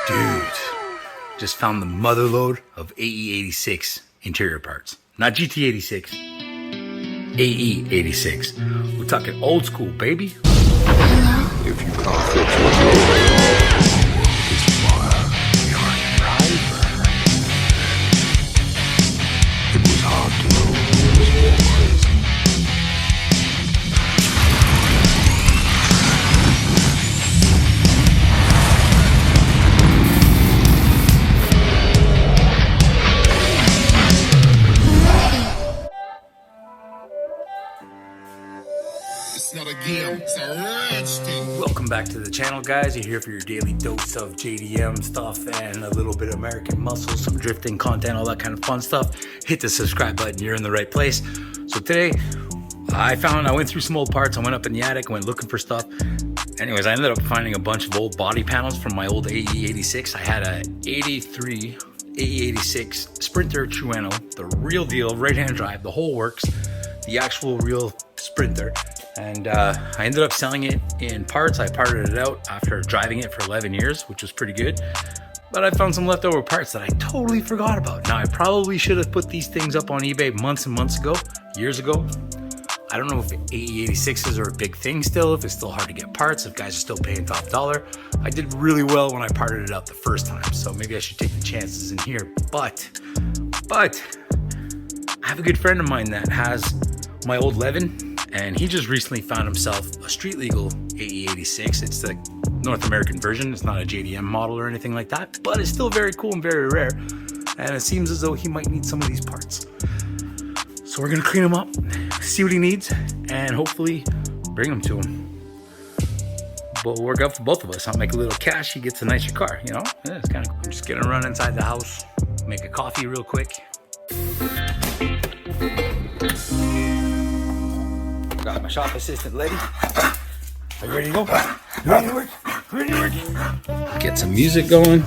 Dude, just found the motherload of ae86 interior parts. Not GT86, ae86. We're talking old school, baby. If you can't fix what you're it's fire. You're a driver. It was hard to know who was more crazy. It's not a game, it's a rich thing. Welcome back to the channel, guys. You're here for your daily dose of JDM stuff and a little bit of American muscle, some drifting content, all that kind of fun stuff. Hit the subscribe button, you're in the right place. So today, I went through some old parts. I went up in the attic, went looking for stuff. Anyways, I ended up finding a bunch of old body panels from my old ae86. I had a 83 ae86 Sprinter Trueno, the real deal, right-hand drive, the whole works, the actual real Sprinter. And I ended up selling it in parts. I parted it out after driving it for 11 years, which was pretty good. But I found some leftover parts that I totally forgot about. Now, I probably should have put these things up on eBay months and months ago, years ago. I don't know if ae86s are a big thing still, if it's still hard to get parts, if guys are still paying top dollar. I did really well when I parted it out the first time, so maybe I should take the chances in here. But I have a good friend of mine that has my old Levin, and he just recently found himself a street legal ae86. It's the North American version. It's not a JDM model or anything like that, but it's still very cool and very rare. And it seems as though he might need some of these parts. So we're gonna clean him up, see what he needs, and hopefully bring them to him. But we'll work out for both of us. I'll make a little cash, he gets a nicer car, you know? Yeah, it's kind of cool. I'm just gonna run inside the house, make a coffee real quick. Got my shop assistant lady. Are you ready to go? You ready to work? Ready to work? Get some music going.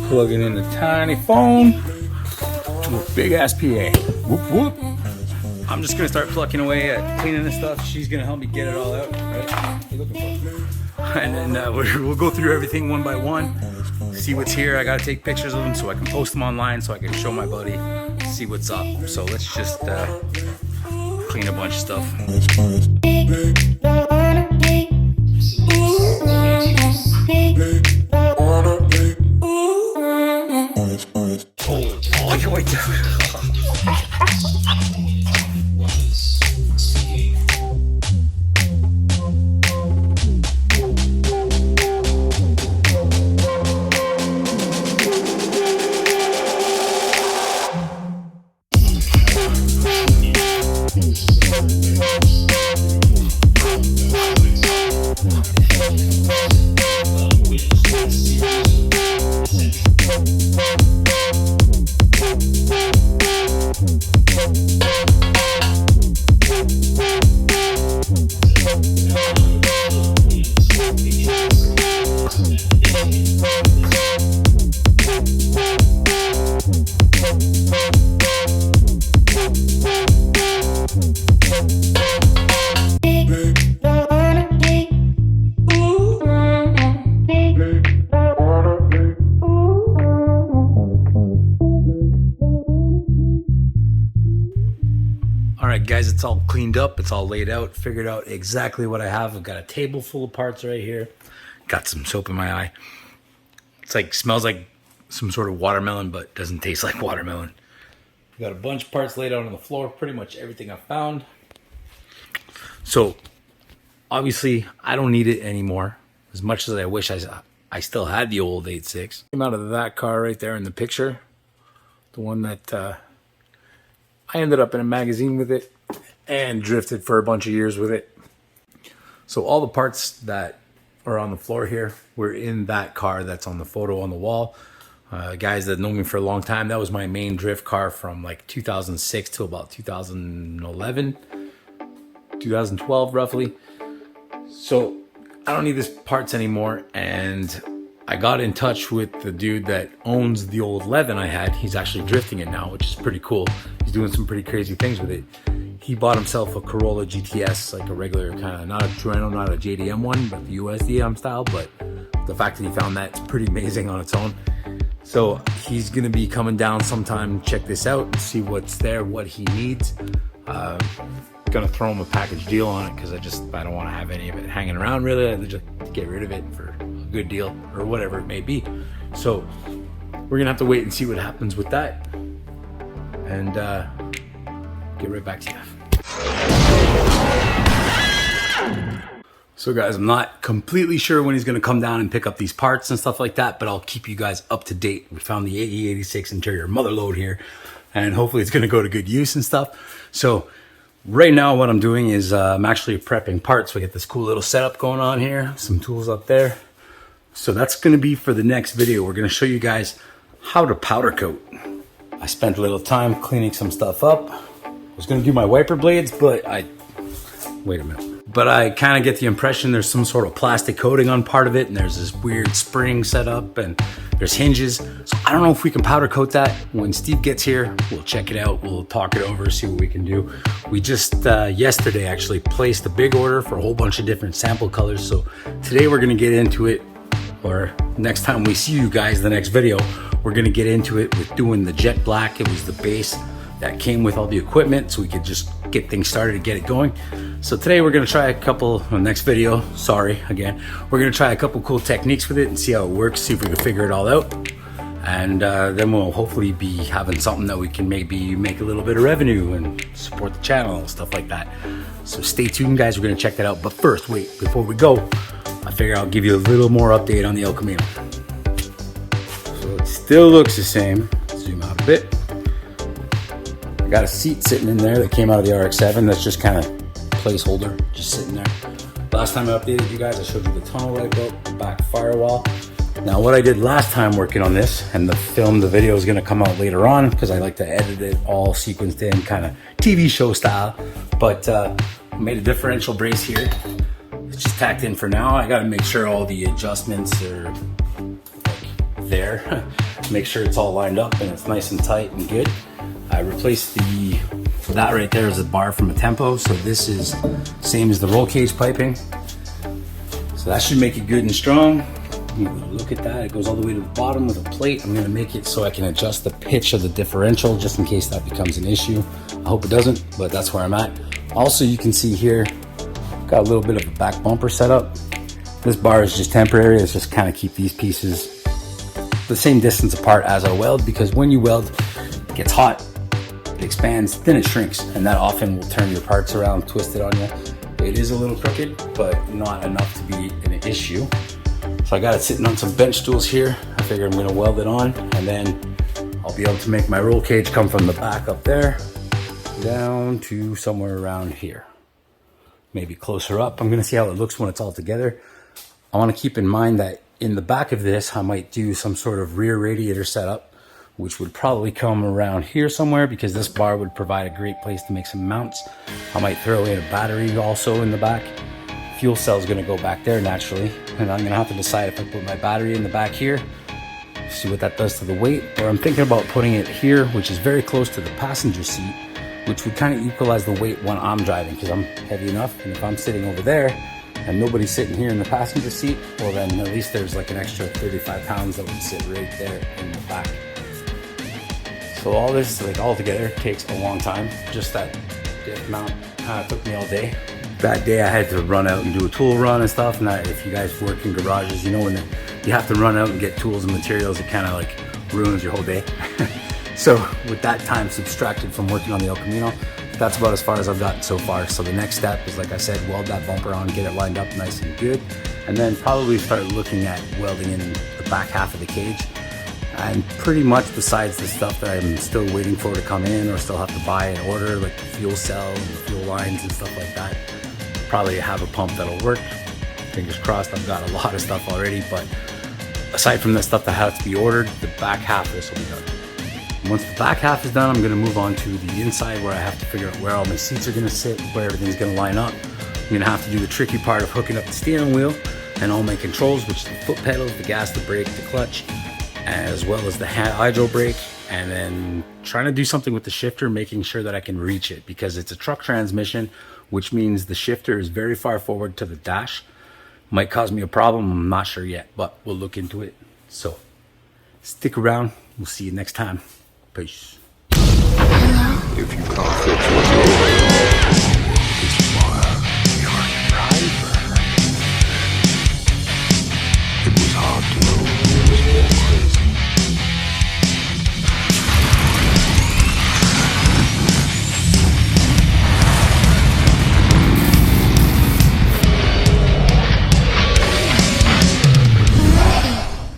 Plug it in the tiny phone. To a big ass PA. Whoop whoop. I'm just gonna start plucking away at cleaning this stuff. She's gonna help me get it all out. Right? What are you looking for? And then we'll go through everything one by one. See what's here. I gotta take pictures of them so I can post them online, so I can show my buddy. See what's up. So let's just clean a bunch of stuff. Alright guys, it's all cleaned up, it's all laid out, figured out exactly what I have. I've got a table full of parts right here. Got some soap in my eye. It's like, smells like some sort of watermelon, but doesn't taste like watermelon. Got a bunch of parts laid out on the floor, pretty much everything I found. So, obviously, I don't need it anymore. As much as I wish I still had the old 86. Came out of that car right there in the picture. The one that I ended up in a magazine with it and drifted for a bunch of years with it. So all the parts that are on the floor here were in that car that's on the photo on the wall. Guys that know me for a long time, that was my main drift car from like 2006 to about 2011, 2012 roughly. So I don't need these parts anymore, and I got in touch with the dude that owns the old Levin I had. He's actually drifting it now, which is pretty cool. He's doing some pretty crazy things with it. He bought himself a Corolla GTS, like a regular kind of, not a Trueno, not a JDM one, but the USDM style, but the fact that he found that is pretty amazing on its own. So he's gonna be coming down sometime, check this out, see what's there, what he needs. Gonna throw him a package deal on it because I don't want to have any of it hanging around really. I just get rid of it for a good deal or whatever it may be. So we're gonna have to wait and see what happens with that, and get right back to you. So guys, I'm not completely sure when he's gonna come down and pick up these parts and stuff like that, but I'll keep you guys up to date. We found the ae86 interior mother load here, and hopefully it's gonna go to good use and stuff. So right now what I'm doing is I'm actually prepping parts. We get this cool little setup going on here, some tools up there. So that's gonna be for the next video. We're gonna show you guys how to powder coat. I spent a little time cleaning some stuff up. I was gonna do my wiper blades, but wait a minute. But I kind of get the impression there's some sort of plastic coating on part of it, and there's this weird spring set up, and there's hinges. So I don't know if we can powder coat that. When Steve gets here, we'll check it out. We'll talk it over, see what we can do. We just yesterday actually placed a big order for a whole bunch of different sample colors. So today we're gonna get into it, or next time we see you guys, the next video, we're gonna get into it with doing the jet black. It was the base that came with all the equipment, so we could just get things started and get it going. So today we're gonna try a couple, next video, sorry again, we're gonna try a couple cool techniques with it and see how it works, see if we can figure it all out. And then we'll hopefully be having something that we can maybe make a little bit of revenue and support the channel and stuff like that. So stay tuned guys, we're gonna check that out. But first, wait, before we go, I figure I'll give you a little more update on the El Camino. So it still looks the same. Zoom out a bit. I got a seat sitting in there that came out of the RX-7. That's just kind of placeholder, just sitting there. Last time I updated you guys, I showed you the tunnel light up, the back firewall. Now what I did last time working on this, and the video is gonna come out later on because I like to edit it all sequenced in, kind of TV show style. But I made a differential brace here. It's just tacked in for now. I gotta make sure all the adjustments are like there. Make sure it's all lined up and it's nice and tight and good. I replaced that right there is a bar from a Tempo, so this is same as the roll cage piping. So that should make it good and strong. Look at that, it goes all the way to the bottom with a plate. I'm gonna make it so I can adjust the pitch of the differential just in case that becomes an issue. I hope it doesn't, but that's where I'm at. Also, you can see here, got a little bit of a back bumper set up. This bar is just temporary, it's just kind of keep these pieces the same distance apart as I weld, because when you weld, it gets hot, it expands, then it shrinks, and that often will turn your parts around, twist it on you. It is a little crooked, but not enough to be an issue. So I got it sitting on some bench stools here. I figure I'm gonna weld it on, and then I'll be able to make my roll cage come from the back up there down to somewhere around here. Maybe closer up. I'm gonna see how it looks when it's all together. I wanna keep in mind that in the back of this, I might do some sort of rear radiator setup, which would probably come around here somewhere, because this bar would provide a great place to make some mounts. I might throw in a battery also in the back. Fuel cell is gonna go back there naturally, and I'm gonna have to decide if I put my battery in the back here, see what that does to the weight, or I'm thinking about putting it here, which is very close to the passenger seat, which would kind of equalize the weight when I'm driving, because I'm heavy enough, and if I'm sitting over there and nobody's sitting here in the passenger seat, well then at least there's like an extra 35 pounds that would sit right there in the back. So all this, like all together, takes a long time. Just that diff mount took me all day. That day I had to run out and do a tool run and stuff, and if you guys work in garages, you know when you have to run out and get tools and materials, it kind of like ruins your whole day. So with that time subtracted from working on the El Camino, that's about as far as I've gotten so far. So the next step is, like I said, weld that bumper on, get it lined up nice and good, and then probably start looking at welding in the back half of the cage. And pretty much besides the stuff that I'm still waiting for to come in or still have to buy and order, like the fuel cell and the fuel lines and stuff like that, probably have a pump that'll work. Fingers crossed, I've got a lot of stuff already, but aside from the stuff that has to be ordered, the back half of this will be done. Once the back half is done, I'm gonna move on to the inside, where I have to figure out where all my seats are gonna sit, where everything's gonna line up. I'm gonna have to do the tricky part of hooking up the steering wheel and all my controls, which is the foot pedals, the gas, the brake, the clutch, as well as the hydro brake, and then trying to do something with the shifter, making sure that I can reach it, because it's a truck transmission, which means the shifter is very far forward to the dash. Might cause me a problem. I'm not sure yet, but we'll look into it. So stick around. We'll see you next time. Peace. If you can't fix what you're